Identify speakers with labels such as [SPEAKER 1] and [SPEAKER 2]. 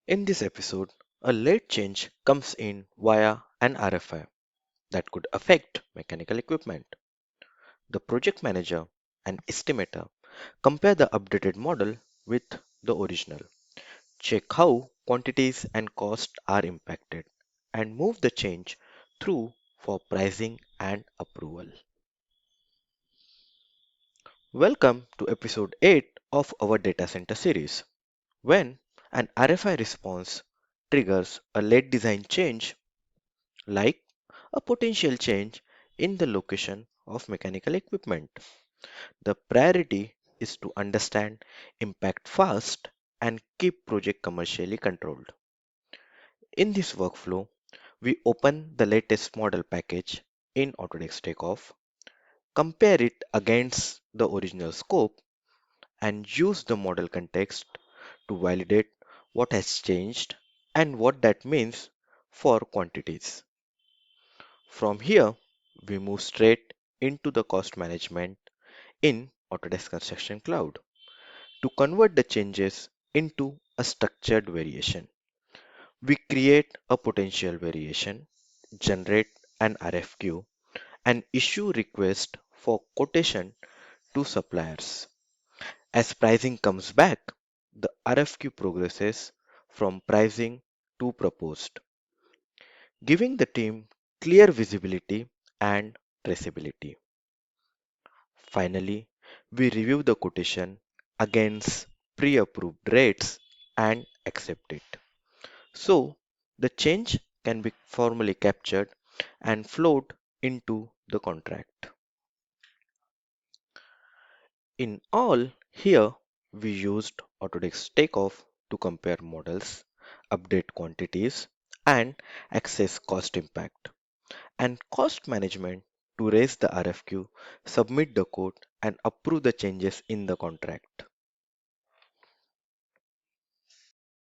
[SPEAKER 1] In this episode, a late change comes in via an RFI that could affect mechanical equipment. The project manager and estimator compare the updated model with the original, check how quantities and cost are impacted, and move the change through for pricing and approval. Welcome to episode 8 of our data center series. When an RFI response triggers a late design change, like a potential change in the location of mechanical equipment. The priority is to understand impact fast and keep project commercially controlled. In this workflow, we open the latest model package in Autodesk Takeoff, compare it against the original scope, and use the model context to validate what has changed and what that means for quantities. From here, we move straight into the cost management in Autodesk Construction Cloud to convert the changes into a structured variation. We create a potential variation, generate an RFQ, and issue request for quotation to suppliers. As pricing comes back, the RFQ progresses from pricing to proposed, giving the team clear visibility and traceability. Finally, we review the quotation against pre-approved rates and accept it. So the change can be formally captured and flowed into the contract. In all, here we used Autodesk Takeoff to compare models, update quantities, and access cost impact, and cost management to raise the RFQ, submit the code, and approve the changes in the contract.